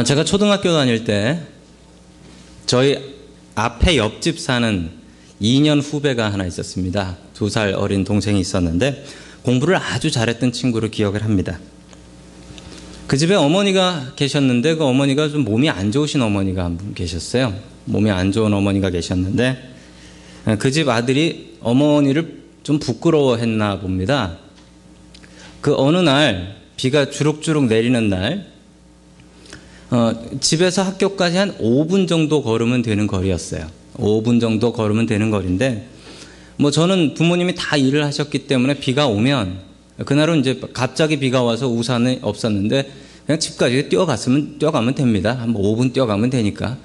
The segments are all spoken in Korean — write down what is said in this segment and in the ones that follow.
제가 초등학교 다닐 때 저희 앞에 옆집 사는 2년 후배가 하나 있었습니다. 2살 어린 동생이 있었는데 공부를 아주 잘했던 친구로 기억을 합니다. 그 집에 어머니가 계셨는데 그 어머니가 좀 몸이 안 좋으신 어머니가 한 분 계셨어요. 몸이 안 좋은 어머니가 계셨는데 그 집 아들이 어머니를 좀 부끄러워했나 봅니다. 그 어느 날 비가 주룩주룩 내리는 날 집에서 학교까지 한 5분 정도 걸으면 되는 거리였어요. 5분 정도 걸으면 되는 거리인데 저는 부모님이 다 일을 하셨기 때문에 비가 오면 그날은 이제 갑자기 비가 와서 우산이 없었는데 그냥 집까지 뛰어가면 됩니다. 한 5분 뛰어가면 되니까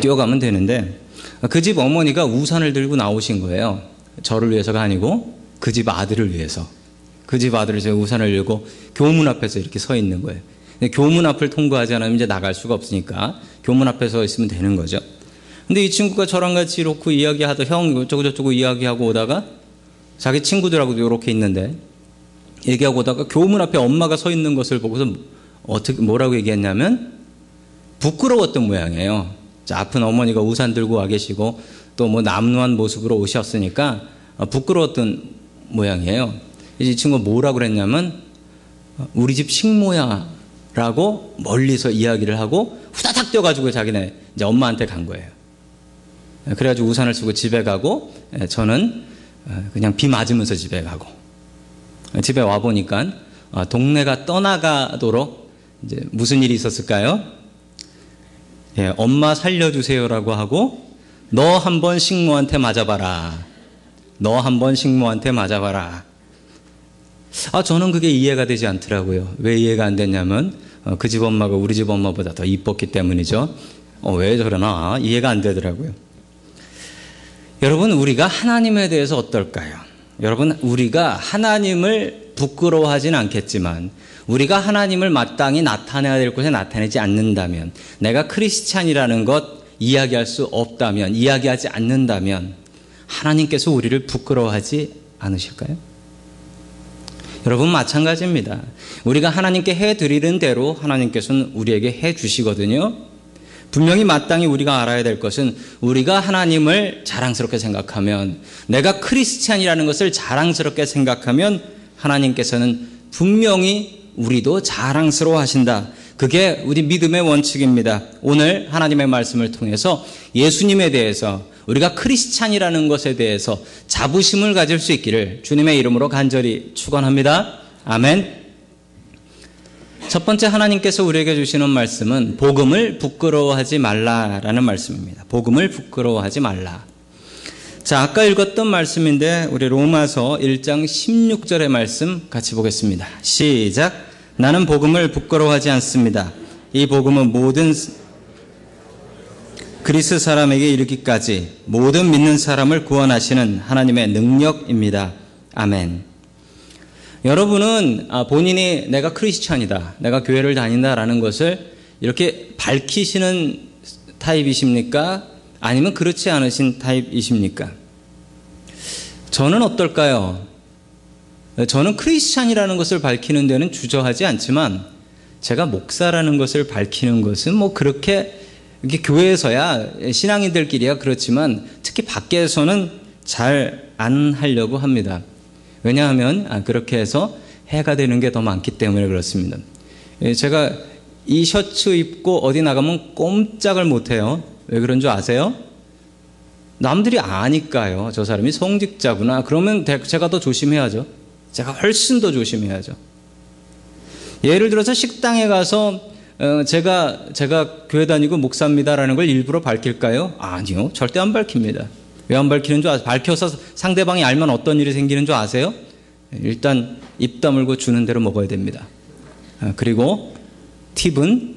뛰어가면 되는데 그 집 어머니가 우산을 들고 나오신 거예요. 저를 위해서가 아니고 그 집 아들을 위해서. 그 집 아들을 제가 우산을 들고 교문 앞에서 이렇게 서 있는 거예요. 교문 앞을 통과하지 않으면 이제 나갈 수가 없으니까 교문 앞에 서 있으면 되는 거죠. 근데 이 친구가 저랑 같이 이렇게 이야기하다 형 어쩌고저쩌고 이야기하고 오다가 자기 친구들하고도 이렇게 있는데 얘기하고 오다가 교문 앞에 엄마가 서 있는 것을 보고서 뭐라고 얘기했냐면 부끄러웠던 모양이에요. 아픈 어머니가 우산 들고 와 계시고 또 남루한 모습으로 오셨으니까 부끄러웠던 모양이에요. 이 친구가 뭐라고 그랬냐면 우리 집 식모야 라고 멀리서 이야기를 하고 후다닥 뛰어가지고 자기네 이제 엄마한테 간 거예요. 그래가지고 우산을 쓰고 집에 가고 저는 그냥 비 맞으면서 집에 가고 집에 와 보니까 동네가 떠나가도록 이제 무슨 일이 있었을까요? 엄마 살려주세요라고 하고 너 한번 식모한테 맞아봐라. 너 한번 식모한테 맞아봐라. 저는 그게 이해가 되지 않더라고요. 왜 이해가 안 됐냐면 그 집 엄마가 우리 집 엄마보다 더 이뻤기 때문이죠. 왜 저러나 이해가 안 되더라고요. 여러분, 우리가 하나님에 대해서 어떨까요? 여러분, 우리가 하나님을 부끄러워하진 않겠지만 우리가 하나님을 마땅히 나타내야 될 곳에 나타내지 않는다면, 내가 크리스찬이라는 것 이야기할 수 없다면, 이야기하지 않는다면 하나님께서 우리를 부끄러워하지 않으실까요? 여러분, 마찬가지입니다. 우리가 하나님께 해드리는 대로 하나님께서는 우리에게 해주시거든요. 분명히 마땅히 우리가 알아야 될 것은 우리가 하나님을 자랑스럽게 생각하면, 내가 크리스찬이라는 것을 자랑스럽게 생각하면 하나님께서는 분명히 우리도 자랑스러워 하신다. 그게 우리 믿음의 원칙입니다. 오늘 하나님의 말씀을 통해서 예수님에 대해서, 우리가 크리스찬이라는 것에 대해서 자부심을 가질 수 있기를 주님의 이름으로 간절히 축원합니다. 아멘. 첫 번째, 하나님께서 우리에게 주시는 말씀은 복음을 부끄러워하지 말라라는 말씀입니다. 복음을 부끄러워하지 말라. 자, 아까 읽었던 말씀인데 우리 로마서 1장 16절의 말씀 같이 보겠습니다. 시작. 나는 복음을 부끄러워하지 않습니다. 이 복음은 모든 그리스 사람에게 이르기까지 모든 믿는 사람을 구원하시는 하나님의 능력입니다. 아멘. 여러분은 본인이 내가 크리스찬이다, 내가 교회를 다닌다라는 것을 이렇게 밝히시는 타입이십니까? 아니면 그렇지 않으신 타입이십니까? 저는 어떨까요? 저는 크리스찬이라는 것을 밝히는 데는 주저하지 않지만 제가 목사라는 것을 밝히는 것은 그렇게 이렇게 교회에서야 신앙인들끼리야 그렇지만 특히 밖에서는 잘 안 하려고 합니다. 왜냐하면 그렇게 해서 해가 되는 게 더 많기 때문에 그렇습니다. 제가 이 셔츠 입고 어디 나가면 꼼짝을 못해요. 왜 그런 줄 아세요? 남들이 아니까요. 저 사람이 성직자구나. 그러면 제가 더 조심해야죠. 제가 훨씬 더 조심해야죠. 예를 들어서 식당에 가서 제가 교회 다니고 목사입니다라는 걸 일부러 밝힐까요? 아니요. 절대 안 밝힙니다. 왜 안 밝히는 줄 아세요? 밝혀서 상대방이 알면 어떤 일이 생기는 줄 아세요? 일단 입 다물고 주는 대로 먹어야 됩니다. 그리고 팁은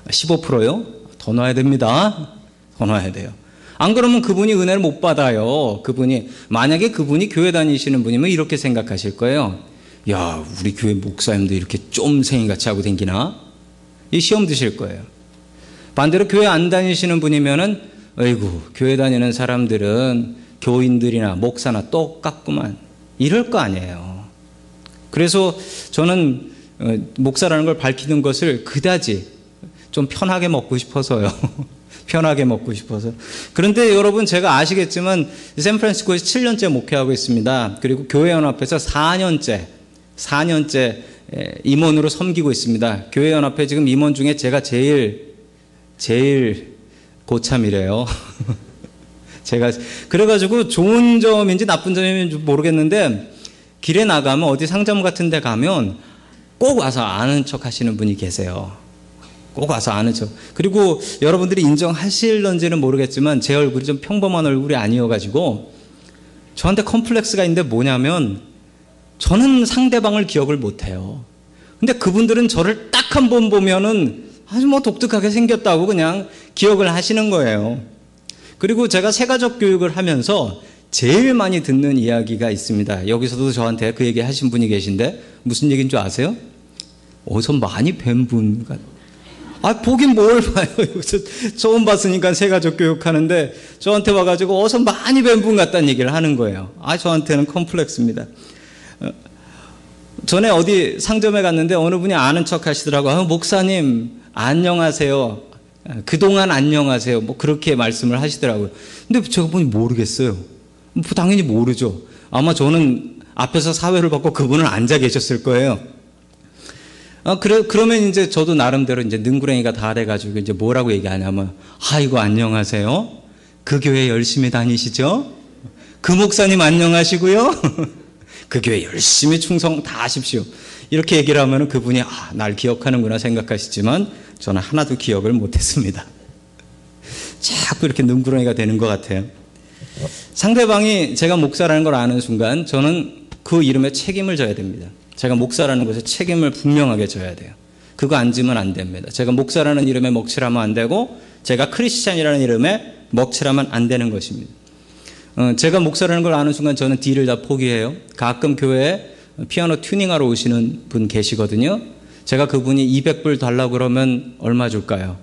15%요. 더 넣어야 됩니다. 더 넣어야 돼요. 안 그러면 그분이 은혜를 못 받아요. 만약에 그분이 교회 다니시는 분이면 이렇게 생각하실 거예요. 야, 우리 교회 목사님도 이렇게 쫌생이같이 하고 다니나? 이 시험 드실 거예요. 반대로 교회 안 다니시는 분이면은 어이구, 교회 다니는 사람들은 교인들이나 목사나 똑같구만, 이럴 거 아니에요. 그래서 저는 목사라는 걸 밝히는 것을 그다지 좀 편하게 먹고 싶어서요. 편하게 먹고 싶어서. 그런데 여러분 제가 아시겠지만 샌프란시스코에서 7년째 목회하고 있습니다. 그리고 교회연합회에서 4년째 임원으로 섬기고 있습니다. 교회연합회 지금 임원 중에 제가 제일 고참이래요. 제가 그래가지고 좋은 점인지 나쁜 점인지 모르겠는데 길에 나가면 어디 상점 같은 데 가면 꼭 와서 아는 척 하시는 분이 계세요. 꼭 와서 아는 척. 그리고 여러분들이 인정하실런지는 모르겠지만 제 얼굴이 좀 평범한 얼굴이 아니어가지고 저한테 컴플렉스가 있는데 뭐냐면 저는 상대방을 기억을 못해요. 근데 그분들은 저를 딱 한 번 보면은 아주 뭐 독특하게 생겼다고 그냥 기억을 하시는 거예요. 그리고 제가 새가족 교육을 하면서 제일 많이 듣는 이야기가 있습니다. 여기서도 저한테 그 얘기 하신 분이 계신데 무슨 얘기인 줄 아세요? 어디서 많이 뵌 분 같아요. 보긴 뭘 봐요. 여기서 처음 봤으니까 새가족 교육하는데 저한테 와가지고 어서 많이 뵌 분 같다는 얘기를 하는 거예요. 저한테는 컴플렉스입니다. 전에 어디 상점에 갔는데 어느 분이 아는 척 하시더라고요. 목사님, 안녕하세요. 그동안 안녕하세요. 뭐 그렇게 말씀을 하시더라고요. 근데 제가 보니 모르겠어요. 당연히 모르죠. 아마 저는 앞에서 사회를 받고 그분은 앉아 계셨을 거예요. 그러면 이제 저도 나름대로 이제 능구렁이가 다 돼가지고 이제 뭐라고 얘기하냐면, 아이고, 안녕하세요. 그 교회 열심히 다니시죠? 그 목사님 안녕하시고요. 그 교회 열심히 충성 다 하십시오. 이렇게 얘기를 하면 그분이 날 기억하는구나 생각하시지만 저는 하나도 기억을 못했습니다. 자꾸 이렇게 능구렁이가 되는 것 같아요. 상대방이 제가 목사라는 걸 아는 순간 저는 그 이름에 책임을 져야 됩니다. 제가 목사라는 것에 책임을 분명하게 져야 돼요. 그거 안 지면 안 됩니다. 제가 목사라는 이름에 먹칠하면 안 되고 제가 크리스찬이라는 이름에 먹칠하면 안 되는 것입니다. 제가 목사라는 걸 아는 순간 저는 딜을 다 포기해요. 가끔 교회에 피아노 튜닝하러 오시는 분 계시거든요. 제가 그분이 200불 달라고 그러면 얼마 줄까요?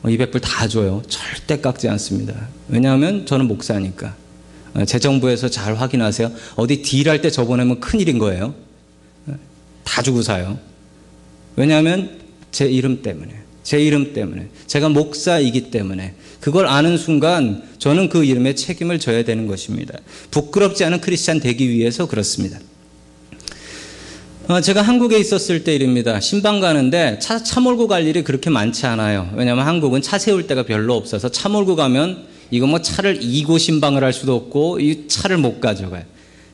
200불 다 줘요. 절대 깎지 않습니다. 왜냐하면 저는 목사니까. 재정부에서 잘 확인하세요. 어디 딜할 때 접어내면 큰일인 거예요. 다 주고 사요. 왜냐하면 제 이름 때문에. 제가 목사이기 때문에. 그걸 아는 순간 저는 그 이름에 책임을 져야 되는 것입니다. 부끄럽지 않은 크리스찬 되기 위해서 그렇습니다. 제가 한국에 있었을 때 일입니다. 신방 가는데 차 몰고 갈 일이 그렇게 많지 않아요. 왜냐하면 한국은 차 세울 데가 별로 없어서 차 몰고 가면 이거 뭐 차를 이고 신방을 할 수도 없고 이 차를 못 가져가요.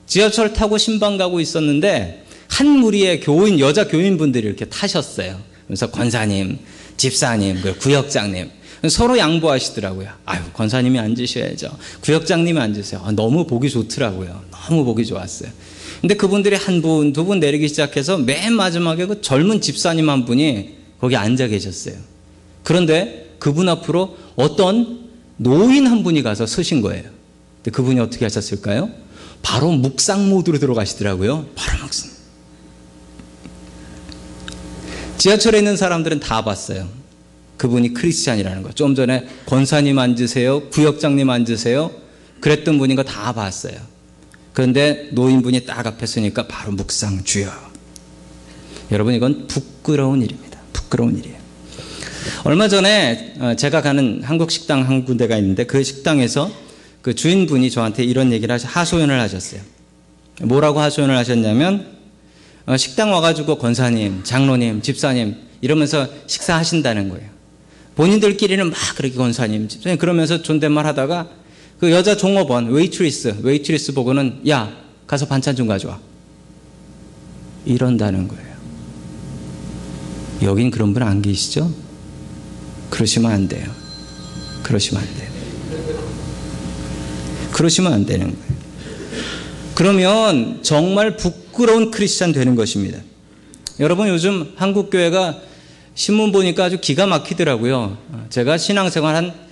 지하철 타고 신방 가고 있었는데 한 무리의 여자 교인분들이 이렇게 타셨어요. 그래서 권사님, 집사님, 구역장님 서로 양보하시더라고요. 권사님이 앉으셔야죠. 구역장님이 앉으세요. 너무 보기 좋더라고요. 너무 보기 좋았어요. 근데 그분들이 한 분, 두 분 내리기 시작해서 맨 마지막에 그 젊은 집사님 한 분이 거기 앉아 계셨어요. 그런데 그분 앞으로 어떤 노인 한 분이 가서 서신 거예요. 근데 그분이 어떻게 하셨을까요? 바로 묵상 모드로 들어가시더라고요. 바로 묵상. 지하철에 있는 사람들은 다 봤어요. 그분이 크리스찬이라는 거. 좀 전에 권사님 앉으세요. 구역장님 앉으세요. 그랬던 분인 거 다 봤어요. 그런데 노인분이 딱 앞에 서니까 바로 묵상 주여. 여러분 이건 부끄러운 일입니다. 부끄러운 일이에요. 얼마 전에 제가 가는 한국 식당 한 군데가 있는데 그 식당에서 그 주인분이 저한테 이런 얘기를 하소연을 하셨어요. 뭐라고 하소연을 하셨냐면 식당 와가지고 권사님, 장로님, 집사님 이러면서 식사하신다는 거예요. 본인들끼리는 막 그렇게 권사님, 집사님 그러면서 존댓말 하다가 그 여자 종업원, 웨이트리스 보고는 야, 가서 반찬 좀 가져와. 이런다는 거예요. 여긴 그런 분 안 계시죠? 그러시면 안 돼요. 그러시면 안 돼요. 그러시면 안 되는 거예요. 그러면 정말 부끄러운 크리스찬 되는 것입니다. 여러분 요즘 한국 교회가 신문 보니까 아주 기가 막히더라고요. 제가 신앙생활 한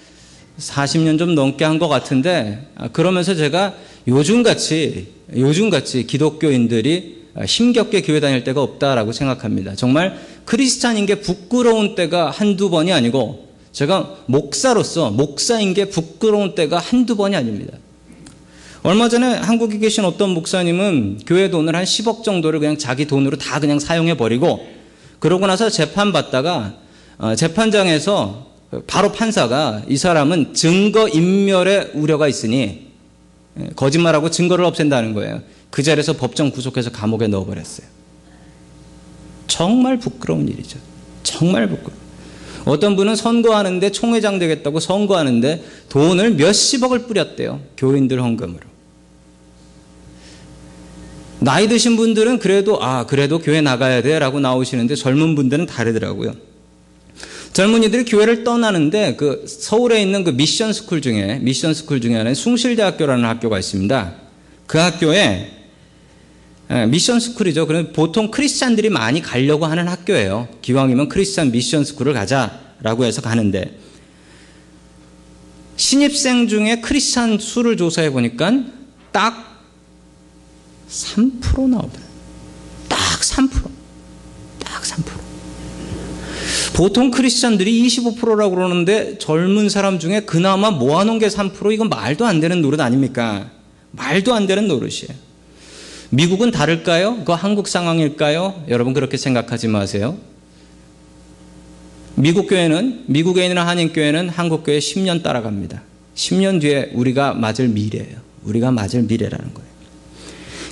40년 좀 넘게 한 것 같은데 그러면서 제가 요즘같이 기독교인들이 힘겹게 교회 다닐 때가 없다라고 생각합니다. 정말 크리스찬인 게 부끄러운 때가 한두 번이 아니고 제가 목사인 게 부끄러운 때가 한두 번이 아닙니다. 얼마 전에 한국에 계신 어떤 목사님은 교회 돈을 한 10억 정도를 그냥 자기 돈으로 다 그냥 사용해버리고 그러고 나서 재판받다가 재판장에서 바로 판사가 이 사람은 증거인멸의 우려가 있으니 거짓말하고 증거를 없앤다는 거예요. 그 자리에서 법정 구속해서 감옥에 넣어버렸어요. 정말 부끄러운 일이죠. 정말 부끄러워. 어떤 분은 선거하는데 총회장 되겠다고 선거하는데 돈을 몇십억을 뿌렸대요. 교인들 헌금으로. 나이 드신 분들은 그래도 교회 나가야 돼 라고 나오시는데 젊은 분들은 다르더라고요. 젊은이들이 교회를 떠나는데 그 서울에 있는 그 미션 스쿨 중에 하나는 숭실대학교라는 학교가 있습니다. 그 학교에 미션 스쿨이죠. 그럼 보통 크리스찬들이 많이 가려고 하는 학교예요. 기왕이면 크리스찬 미션 스쿨을 가자라고 해서 가는데 신입생 중에 크리스찬 수를 조사해 보니까 딱 3% 나오더라고요. 딱 3%. 보통 크리스찬들이 25%라고 그러는데 젊은 사람 중에 그나마 모아놓은 게 3%, 이건 말도 안 되는 노릇 아닙니까? 말도 안 되는 노릇이에요. 미국은 다를까요? 그거 한국 상황일까요? 여러분 그렇게 생각하지 마세요. 미국에 있는 한인교회는 한국교회 10년 따라갑니다. 10년 뒤에 우리가 맞을 미래예요. 우리가 맞을 미래라는 거예요.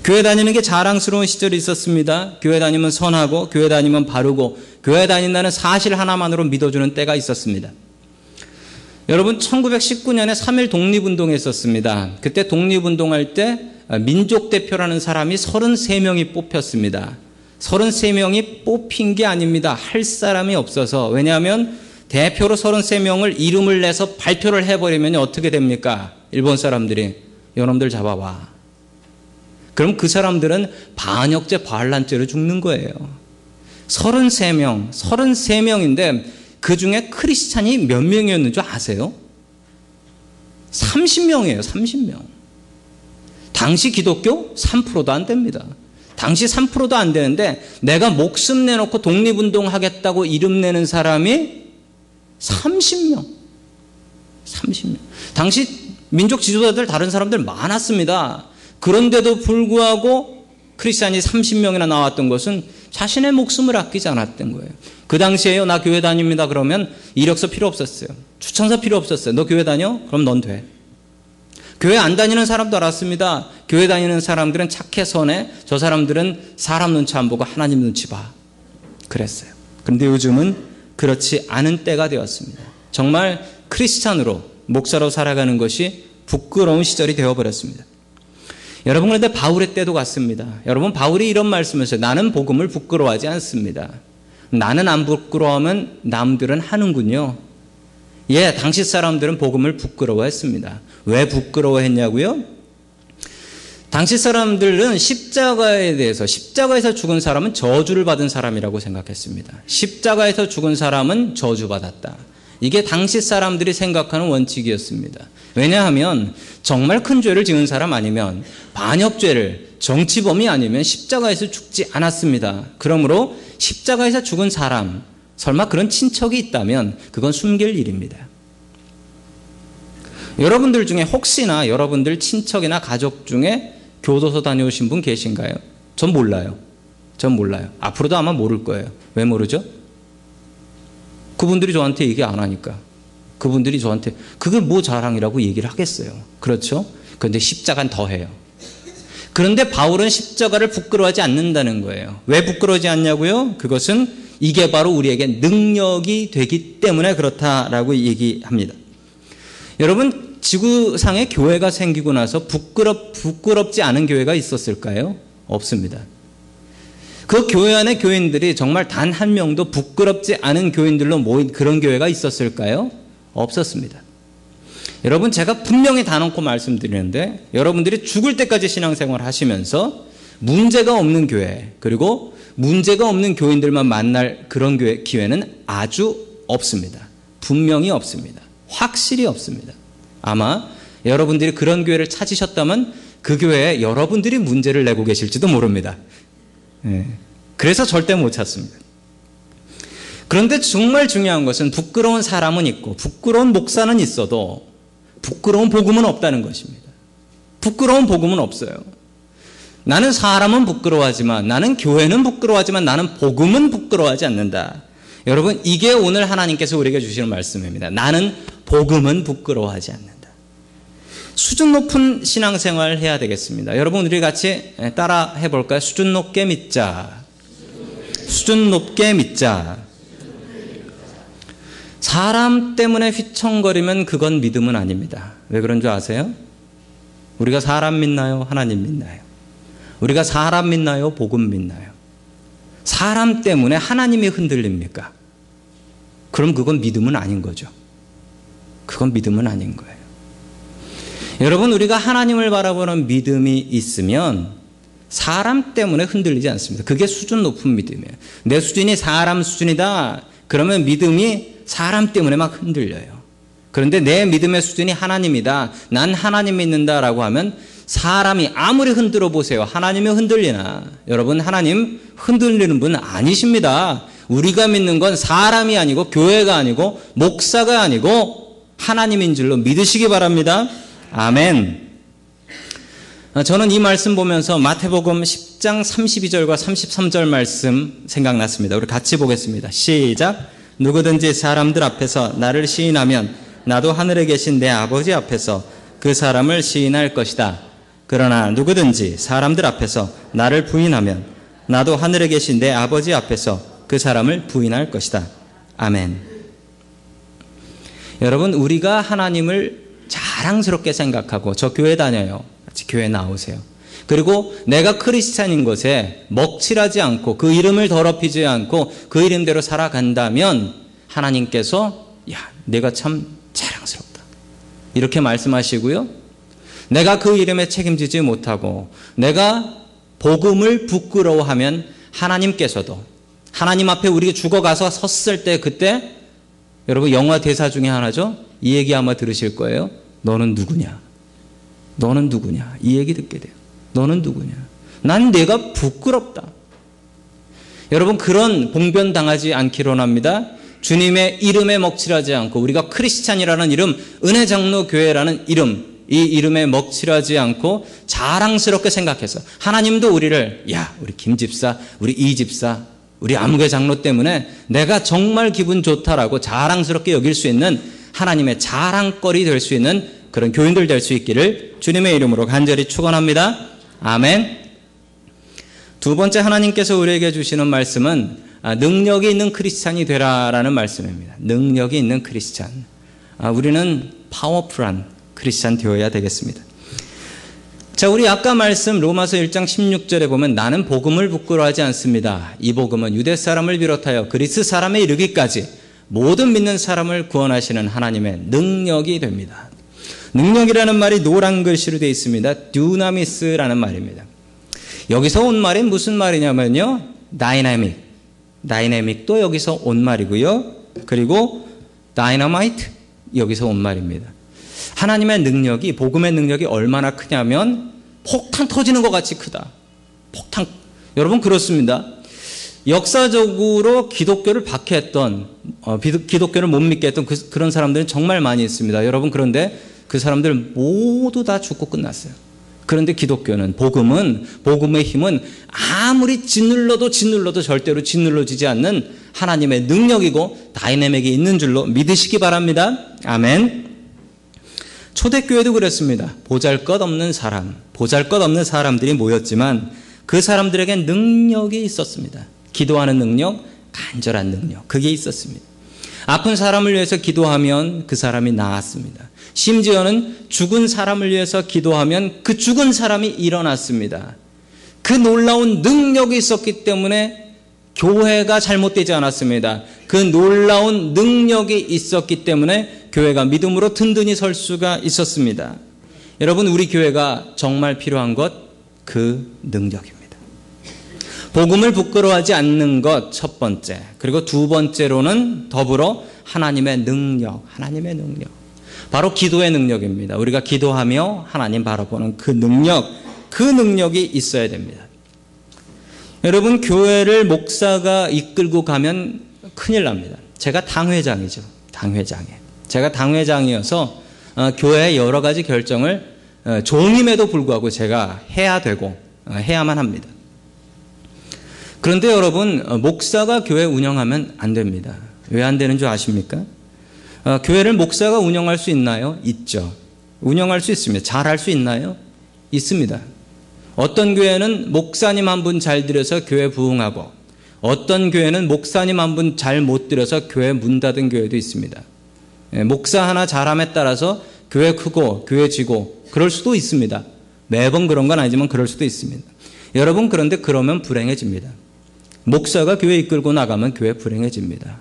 교회 다니는 게 자랑스러운 시절이 있었습니다. 교회 다니면 선하고 교회 다니면 바르고 교회 다닌다는 사실 하나만으로 믿어주는 때가 있었습니다. 여러분 1919년에 3.1 독립운동이 있었습니다. 그때 독립운동할 때 민족대표라는 사람이 33명이 뽑혔습니다. 33명이 뽑힌 게 아닙니다. 할 사람이 없어서. 왜냐하면 대표로 33명을 이름을 내서 발표를 해버리면 어떻게 됩니까? 일본 사람들이 여러분들 잡아와. 그럼 그 사람들은 반역죄, 반란죄로 죽는 거예요. 33명인데 그 중에 크리스찬이 몇 명이었는 줄 아세요? 30명이에요. 30명. 당시 기독교 3%도 안 됩니다. 당시 3%도 안 되는데 내가 목숨 내놓고 독립운동 하겠다고 이름 내는 사람이 30명. 당시 민족 지도자들 다른 사람들 많았습니다. 그런데도 불구하고 크리스찬이 30명이나 나왔던 것은 자신의 목숨을 아끼지 않았던 거예요. 그 당시에요. 나 교회 다닙니다. 그러면 이력서 필요 없었어요. 추천서 필요 없었어요. 너 교회 다녀? 그럼 넌 돼. 교회 안 다니는 사람도 알았습니다. 교회 다니는 사람들은 착해 선해. 저 사람들은 사람 눈치 안 보고 하나님 눈치 봐. 그랬어요. 그런데 요즘은 그렇지 않은 때가 되었습니다. 정말 크리스찬으로 목사로 살아가는 것이 부끄러운 시절이 되어버렸습니다. 여러분 그런데 바울의 때도 같습니다. 여러분 바울이 이런 말씀을 했어요. 나는 복음을 부끄러워하지 않습니다. 나는 안 부끄러워하면 남들은 하는군요. 예, 당시 사람들은 복음을 부끄러워했습니다. 왜 부끄러워했냐고요? 당시 사람들은 십자가에서 죽은 사람은 저주를 받은 사람이라고 생각했습니다. 십자가에서 죽은 사람은 저주받았다. 이게 당시 사람들이 생각하는 원칙이었습니다. 왜냐하면 정말 큰 죄를 지은 사람 아니면 반역죄를 정치범이 아니면 십자가에서 죽지 않았습니다. 그러므로 십자가에서 죽은 사람, 설마 그런 친척이 있다면 그건 숨길 일입니다. 여러분들 중에 혹시나 여러분들 친척이나 가족 중에 교도소 다녀오신 분 계신가요? 전 몰라요. 앞으로도 아마 모를 거예요. 왜 모르죠? 그분들이 저한테 얘기 안 하니까. 그분들이 저한테 그걸 뭐 자랑이라고 얘기를 하겠어요. 그렇죠? 그런데 십자가는 더 해요. 그런데 바울은 십자가를 부끄러워하지 않는다는 거예요. 왜 부끄러워하지 않냐고요? 그것은 이게 바로 우리에게 능력이 되기 때문에 그렇다라고 얘기합니다. 여러분 지구상에 교회가 생기고 나서 부끄럽지 않은 교회가 있었을까요? 없습니다. 그 교회 안에 교인들이 정말 단 한 명도 부끄럽지 않은 교인들로 모인 그런 교회가 있었을까요? 없었습니다. 여러분 제가 분명히 다 놓고 말씀드리는데 여러분들이 죽을 때까지 신앙생활 하시면서 문제가 없는 교회 그리고 문제가 없는 교인들만 만날 그런 기회는 아주 없습니다. 분명히 없습니다. 확실히 없습니다. 아마 여러분들이 그런 교회를 찾으셨다면 그 교회에 여러분들이 문제를 내고 계실지도 모릅니다. 그래서 절대 못 찾습니다. 그런데 정말 중요한 것은 부끄러운 사람은 있고 부끄러운 목사는 있어도 부끄러운 복음은 없다는 것입니다. 부끄러운 복음은 없어요. 나는 사람은 부끄러워하지만 나는 교회는 부끄러워하지만 나는 복음은 부끄러워하지 않는다. 여러분, 이게 오늘 하나님께서 우리에게 주시는 말씀입니다. 나는 복음은 부끄러워하지 않는다. 수준 높은 신앙생활 해야 되겠습니다. 여러분, 우리 같이 따라 해볼까요? 수준 높게 믿자. 수준 높게 믿자. 사람 때문에 휘청거리면 그건 믿음은 아닙니다. 왜 그런 줄 아세요? 우리가 사람 믿나요? 하나님 믿나요? 우리가 사람 믿나요? 복음 믿나요? 사람 때문에 하나님이 흔들립니까? 그럼 그건 믿음은 아닌 거죠. 그건 믿음은 아닌 거예요. 여러분, 우리가 하나님을 바라보는 믿음이 있으면 사람 때문에 흔들리지 않습니다. 그게 수준 높은 믿음이에요. 내 수준이 사람 수준이다. 그러면 믿음이 사람 때문에 막 흔들려요. 그런데 내 믿음의 수준이 하나님이다. 난 하나님 믿는다라고 하면 사람이 아무리 흔들어 보세요. 하나님이 흔들리나? 여러분, 하나님 흔들리는 분 아니십니다. 우리가 믿는 건 사람이 아니고 교회가 아니고 목사가 아니고 하나님인 줄로 믿으시기 바랍니다. 아멘. 저는 이 말씀 보면서 마태복음 10장 32절과 33절 말씀 생각났습니다. 우리 같이 보겠습니다. 시작. 누구든지 사람들 앞에서 나를 시인하면 나도 하늘에 계신 내 아버지 앞에서 그 사람을 시인할 것이다. 그러나 누구든지 사람들 앞에서 나를 부인하면 나도 하늘에 계신 내 아버지 앞에서 그 사람을 부인할 것이다. 아멘. 여러분, 우리가 하나님을 자랑스럽게 생각하고 저 교회 다녀요. 같이 교회 나오세요. 그리고 내가 크리스찬인 것에 먹칠하지 않고 그 이름을 더럽히지 않고 그 이름대로 살아간다면 하나님께서 야, 내가 참 자랑스럽다. 이렇게 말씀하시고요. 내가 그 이름에 책임지지 못하고 내가 복음을 부끄러워하면 하나님께서도 하나님 앞에 우리가 죽어가서 섰을 때 그때 여러분 영화 대사 중에 하나죠. 이 얘기 아마 들으실 거예요. 너는 누구냐? 너는 누구냐? 이 얘기 듣게 돼요. 너는 누구냐? 난 내가 부끄럽다. 여러분, 그런 봉변 당하지 않기로 합니다. 주님의 이름에 먹칠하지 않고 우리가 크리스찬이라는 이름, 은혜장로교회라는 이름, 이 이름에 먹칠하지 않고 자랑스럽게 생각해서 하나님도 우리를 야, 우리 김 집사, 우리 이 집사, 우리 아무개 장로 때문에 내가 정말 기분 좋다라고 자랑스럽게 여길 수 있는 하나님의 자랑거리 될 수 있는 그런 교인들 될 수 있기를 주님의 이름으로 간절히 축원합니다. 아멘. 두 번째 하나님께서 우리에게 주시는 말씀은 능력이 있는 크리스찬이 되라라는 말씀입니다. 능력이 있는 크리스찬. 우리는 파워풀한 크리스찬 되어야 되겠습니다. 자, 우리 아까 말씀 로마서 1장 16절에 보면 나는 복음을 부끄러워하지 않습니다. 이 복음은 유대 사람을 비롯하여 그리스 사람에 이르기까지 모든 믿는 사람을 구원하시는 하나님의 능력이 됩니다. 능력이라는 말이 노란 글씨로 되어 있습니다. 듀나미스라는 말입니다. 여기서 온 말이 무슨 말이냐면요. 다이내믹도 여기서 온 말이고요. 그리고 다이너마이트 여기서 온 말입니다. 하나님의 능력이, 복음의 능력이 얼마나 크냐면 폭탄 터지는 것 같이 크다. 폭탄. 여러분, 그렇습니다. 역사적으로 기독교를 박해했던, 기독교를 못 믿게 했던 그런 사람들은 정말 많이 있습니다. 여러분, 그런데 그 사람들 모두 다 죽고 끝났어요. 그런데 기독교는, 복음의 힘은 아무리 짓눌러도 절대로 짓눌러지지 않는 하나님의 능력이고 다이내믹이 있는 줄로 믿으시기 바랍니다. 아멘. 초대교회도 그랬습니다. 보잘것없는 사람들이 모였지만 그 사람들에게 능력이 있었습니다. 기도하는 능력, 간절한 능력, 그게 있었습니다. 아픈 사람을 위해서 기도하면 그 사람이 나았습니다. 심지어는 죽은 사람을 위해서 기도하면 그 죽은 사람이 일어났습니다. 그 놀라운 능력이 있었기 때문에 교회가 잘못되지 않았습니다. 그 놀라운 능력이 있었기 때문에 교회가 믿음으로 든든히 설 수가 있었습니다. 여러분, 우리 교회가 정말 필요한 것, 그 능력입니다. 복음을 부끄러워하지 않는 것 첫 번째, 그리고 두 번째로는 더불어 하나님의 능력. 바로 기도의 능력입니다. 우리가 기도하며 하나님 바라보는 그 능력이 있어야 됩니다. 여러분, 교회를 목사가 이끌고 가면 큰일 납니다. 제가 당회장이죠. 제가 당회장이어서 교회의 여러 가지 결정을 종임에도 불구하고 제가 해야 되고 해야만 합니다. 그런데 여러분, 목사가 교회 운영하면 안 됩니다. 왜 안 되는 줄 아십니까? 교회를 목사가 운영할 수 있나요? 있죠. 운영할 수 있습니다. 잘할 수 있나요? 있습니다. 어떤 교회는 목사님 한 분 잘 들여서 교회 부흥하고, 어떤 교회는 목사님 한 분 잘 못 들여서 교회 문 닫은 교회도 있습니다. 목사 하나 잘함에 따라서 교회 크고 교회 지고 그럴 수도 있습니다. 매번 그런 건 아니지만 그럴 수도 있습니다. 여러분, 그런데 그러면 불행해집니다. 목사가 교회 이끌고 나가면 교회 불행해집니다.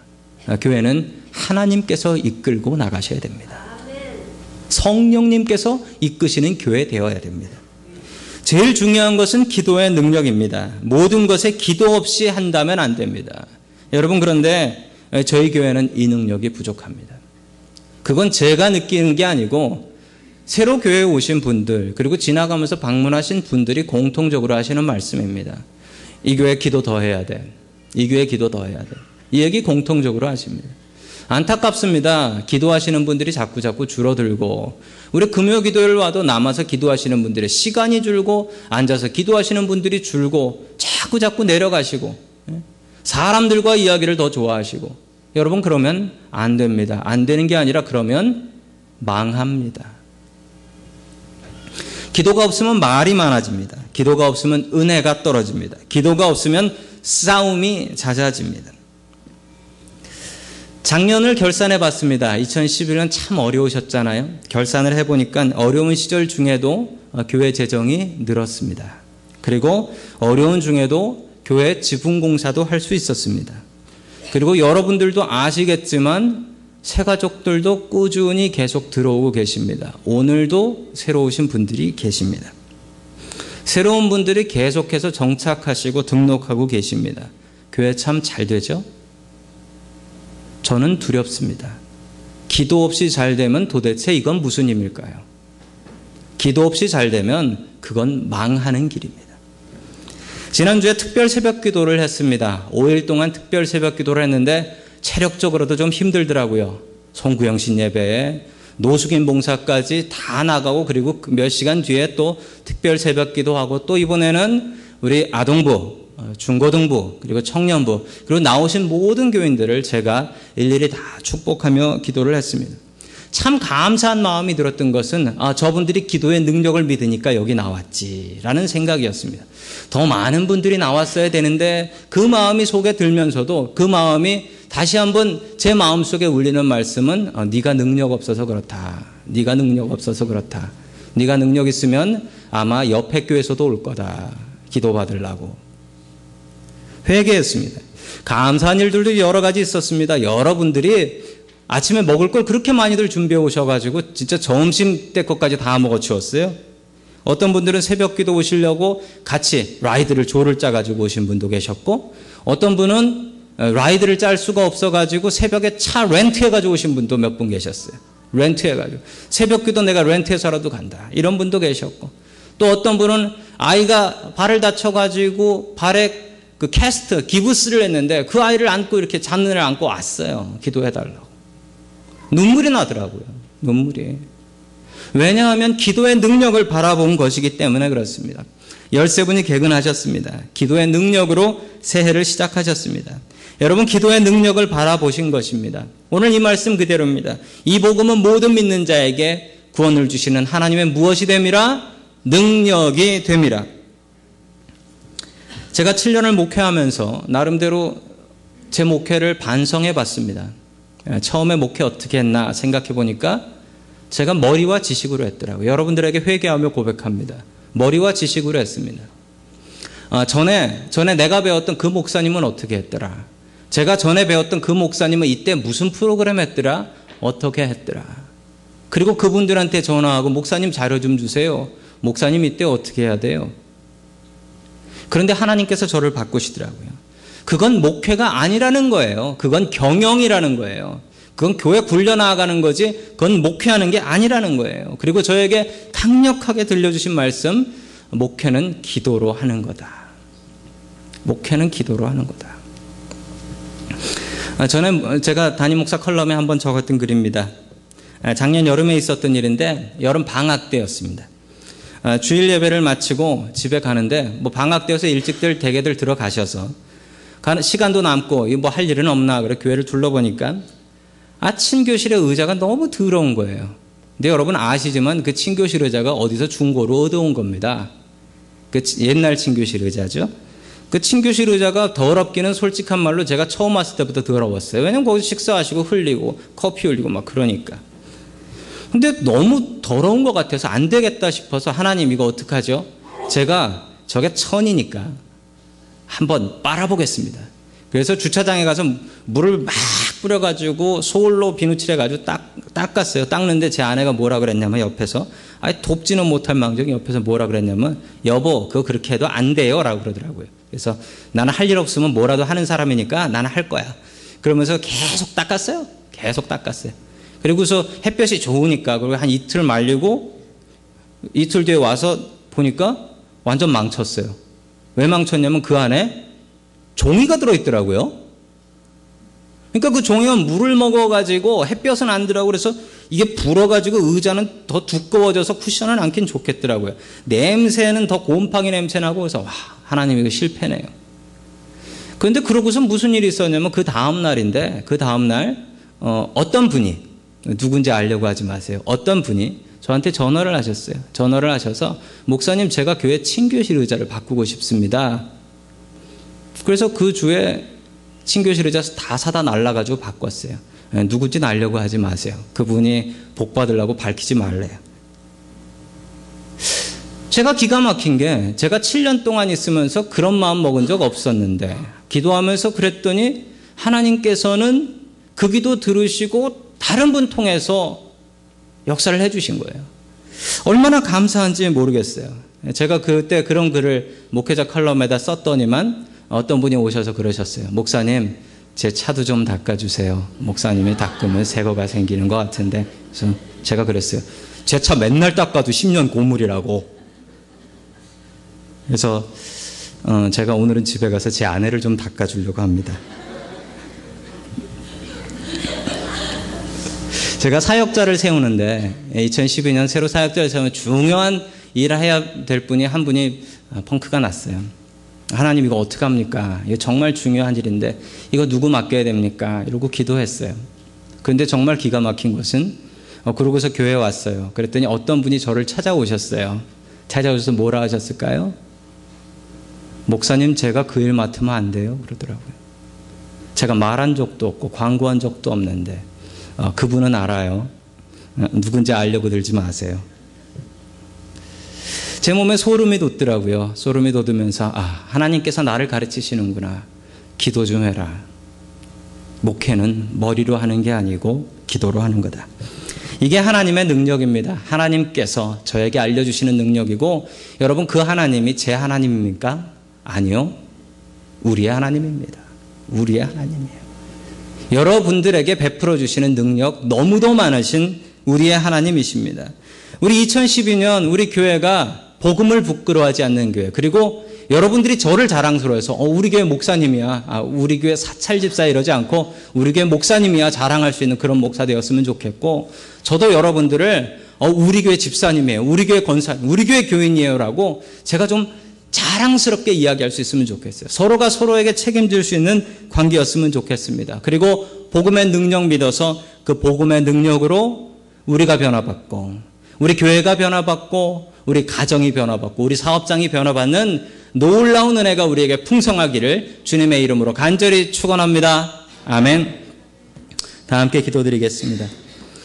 교회는 하나님께서 이끌고 나가셔야 됩니다. 성령님께서 이끄시는 교회 되어야 됩니다. 제일 중요한 것은 기도의 능력입니다. 모든 것에 기도 없이 한다면 안 됩니다. 여러분, 그런데 저희 교회는 이 능력이 부족합니다. 그건 제가 느끼는 게 아니고 새로 교회에 오신 분들, 그리고 지나가면서 방문하신 분들이 공통적으로 하시는 말씀입니다. 이 교회 기도 더 해야 돼. 이 교회 기도 더 해야 돼. 이 얘기 공통적으로 하십니다. 안타깝습니다. 기도하시는 분들이 자꾸 줄어들고, 우리 금요 기도일 와도 남아서 기도하시는 분들의 시간이 줄고, 앉아서 기도하시는 분들이 줄고, 자꾸 내려가시고, 사람들과 이야기를 더 좋아하시고, 여러분, 그러면 안 됩니다. 안 되는 게 아니라 그러면 망합니다. 기도가 없으면 말이 많아집니다. 기도가 없으면 은혜가 떨어집니다. 기도가 없으면 싸움이 잦아집니다. 작년을 결산해 봤습니다. 2011년 참 어려우셨잖아요. 결산을 해보니까 어려운 시절 중에도 교회 재정이 늘었습니다. 그리고 어려운 중에도 교회 지붕공사도 할 수 있었습니다. 그리고 여러분들도 아시겠지만 새가족들도 꾸준히 계속 들어오고 계십니다. 오늘도 새로 오신 분들이 계십니다. 새로운 분들이 계속해서 정착하시고 등록하고 계십니다. 교회 참 잘 되죠? 저는 두렵습니다. 기도 없이 잘 되면 도대체 이건 무슨 힘일까요? 기도 없이 잘 되면 그건 망하는 길입니다. 지난주에 특별 새벽 기도를 했습니다. 5일 동안 특별 새벽 기도를 했는데 체력적으로도 좀 힘들더라고요. 송구영신 예배에 노숙인 봉사까지 다 나가고, 그리고 몇 시간 뒤에 또 특별 새벽 기도하고, 또 이번에는 우리 아동부, 중고등부, 그리고 청년부, 그리고 나오신 모든 교인들을 제가 일일이 다 축복하며 기도를 했습니다. 참 감사한 마음이 들었던 것은 저분들이 기도의 능력을 믿으니까 여기 나왔지라는 생각이었습니다. 더 많은 분들이 나왔어야 되는데 그 마음이 속에 들면서도 그 마음이 다시 한번 제 마음속에 울리는 말씀은 네가 능력 없어서 그렇다. 네가 능력 없어서 그렇다. 네가 능력 있으면 아마 옆에 교회에서도 올 거다. 기도받으려고. 회개했습니다. 감사한 일들도 여러 가지 있었습니다. 여러분들이 아침에 먹을 걸 그렇게 많이들 준비해 오셔가지고 진짜 점심 때 것까지 다 먹어치웠어요. 어떤 분들은 새벽 기도 오시려고 같이 라이드를 조를 짜가지고 오신 분도 계셨고, 어떤 분은 라이드를 짤 수가 없어가지고 새벽에 차 렌트해가지고 오신 분도 몇 분 계셨어요. 렌트해가지고 새벽 기도 내가 렌트해서라도 간다, 이런 분도 계셨고, 또 어떤 분은 아이가 발을 다쳐가지고 발에 그 캐스트, 기부스를 했는데 그 아이를 안고 이렇게 잔을 안고 왔어요. 기도해달라고. 눈물이 나더라고요. 눈물이. 왜냐하면 기도의 능력을 바라본 것이기 때문에 그렇습니다. 13분이 개근하셨습니다. 기도의 능력으로 새해를 시작하셨습니다. 여러분, 기도의 능력을 바라보신 것입니다. 오늘 이 말씀 그대로입니다. 이 복음은 모든 믿는 자에게 구원을 주시는 하나님의 무엇이 됨이라? 능력이 됨이라. 제가 7년을 목회하면서 나름대로 제 목회를 반성해 봤습니다. 처음에 목회 어떻게 했나 생각해 보니까 제가 머리와 지식으로 했더라고요. 여러분들에게 회개하며 고백합니다. 머리와 지식으로 했습니다. 전에 내가 배웠던 그 목사님은 어떻게 했더라. 제가 전에 배웠던 그 목사님은 이때 무슨 프로그램 했더라. 어떻게 했더라. 그리고 그분들한테 전화하고 목사님 자료 좀 주세요. 목사님 이때 어떻게 해야 돼요. 그런데 하나님께서 저를 바꾸시더라고요. 그건 목회가 아니라는 거예요. 그건 경영이라는 거예요. 그건 교회 굴려나가는 거지 그건 목회하는 게 아니라는 거예요. 그리고 저에게 강력하게 들려주신 말씀, 목회는 기도로 하는 거다. 목회는 기도로 하는 거다. 전에 제가 담임 목사 컬럼에 한번 적었던 글입니다. 작년 여름에 있었던 일인데 여름 방학 때였습니다. 주일 예배를 마치고 집에 가는데 방학 때여서 일찍들 대개들 들어가셔서 시간도 남고 뭐 할 일은 없나 그래 교회를 둘러보니까 친교실의 의자가 너무 더러운 거예요. 근데 여러분 아시지만 그 친교실 의자가 어디서 중고로 얻어온 겁니다. 그 옛날 친교실 의자죠. 그 친교실 의자가 더럽기는 솔직한 말로 제가 처음 왔을 때부터 더러웠어요. 왜냐면 거기서 식사하시고 흘리고 커피 흘리고 막 그러니까. 근데 너무 더러운 것 같아서 안 되겠다 싶어서 하나님 이거 어떡하죠? 제가 저게 천이니까 한번 빨아보겠습니다. 그래서 주차장에 가서 물을 막 뿌려가지고 솔로 비누칠해가지고 닦았어요. 닦는데 제 아내가 뭐라 그랬냐면 옆에서 돕지는 못할 망정 옆에서 뭐라 그랬냐면 여보 그거 그렇게 해도 안 돼요 라고 그러더라고요. 그래서 나는 할 일 없으면 뭐라도 하는 사람이니까 나는 할 거야. 그러면서 계속 닦았어요. 계속 닦았어요. 그리고서 햇볕이 좋으니까 그리고 한 이틀 말리고 이틀 뒤에 와서 보니까 완전 망쳤어요. 왜 망쳤냐면 그 안에 종이가 들어있더라고요. 그러니까 그 종이가 물을 먹어가지고 햇볕은 안 들어가고 그래서 이게 불어가지고 의자는 더 두꺼워져서 쿠션을 앉긴 좋겠더라고요. 냄새는 더 곰팡이 냄새 나고 그래서 와 하나님 이거 실패네요. 그런데 그러고서 무슨 일이 있었냐면 그 다음 날인데 그 다음 날 어떤 분이 누군지 알려고 하지 마세요. 어떤 분이 저한테 전화를 하셨어요. 전화를 하셔서 목사님 제가 교회 친교실 의자를 바꾸고 싶습니다. 그래서 그 주에 친교실 의자 다 사다 날라가지고 바꿨어요. 누군지 알려고 하지 마세요. 그분이 복 받으려고 밝히지 말래요. 제가 기가 막힌 게 제가 7년 동안 있으면서 그런 마음 먹은 적 없었는데 기도하면서 그랬더니 하나님께서는 그 기도 들으시고 다른 분 통해서 역사를 해주신 거예요. 얼마나 감사한지 모르겠어요. 제가 그때 그런 글을 목회자 칼럼에다 썼더니만 어떤 분이 오셔서 그러셨어요. 목사님 제 차도 좀 닦아주세요. 목사님이 닦으면 새 거가 생기는 것 같은데. 그래서 제가 그랬어요. 제 차 맨날 닦아도 10년 고물이라고. 그래서 제가 오늘은 집에 가서 제 아내를 좀 닦아주려고 합니다. 제가 사역자를 세우는데 2012년 새로 사역자를 세우면 중요한 일을 해야 될 분이 한 분이 펑크가 났어요. 하나님 이거 어떡합니까? 이거 정말 중요한 일인데 이거 누구 맡겨야 됩니까? 이러고 기도했어요. 그런데 정말 기가 막힌 것은 그러고서 교회에 왔어요. 그랬더니 어떤 분이 저를 찾아오셨어요. 찾아오셔서 뭐라 하셨을까요? 목사님 제가 그 일 맡으면 안 돼요? 그러더라고요. 제가 말한 적도 없고 광고한 적도 없는데 그분은 알아요. 누군지 알려고 들지 마세요. 제 몸에 소름이 돋더라고요. 소름이 돋으면서 하나님께서 나를 가르치시는구나. 기도 좀 해라. 목회는 머리로 하는 게 아니고 기도로 하는 거다. 이게 하나님의 능력입니다. 하나님께서 저에게 알려주시는 능력이고 여러분 그 하나님이 제 하나님입니까? 아니요. 우리의 하나님입니다. 우리의 하나님이에요. 여러분들에게 베풀어 주시는 능력 너무도 많으신 우리의 하나님이십니다. 우리 2012년 우리 교회가 복음을 부끄러워하지 않는 교회, 그리고 여러분들이 저를 자랑스러워해서 우리 교회 목사님이야, 우리 교회 사찰 집사 이러지 않고 우리 교회 목사님이야 자랑할 수 있는 그런 목사 되었으면 좋겠고, 저도 여러분들을 우리 교회 집사님이에요, 우리 교회 권사님, 우리 교회 교인이에요 라고 제가 좀 자랑스럽게 이야기할 수 있으면 좋겠어요. 서로가 서로에게 책임질 수 있는 관계였으면 좋겠습니다. 그리고 복음의 능력 믿어서 그 복음의 능력으로 우리가 변화받고 우리 교회가 변화받고 우리 가정이 변화받고 우리 사업장이 변화받는 놀라운 은혜가 우리에게 풍성하기를 주님의 이름으로 간절히 축원합니다. 아멘. 다 함께 기도드리겠습니다.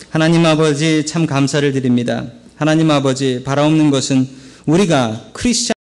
하나님 아버지 참 감사를 드립니다. 하나님 아버지 바라옵는 것은 우리가 크리스찬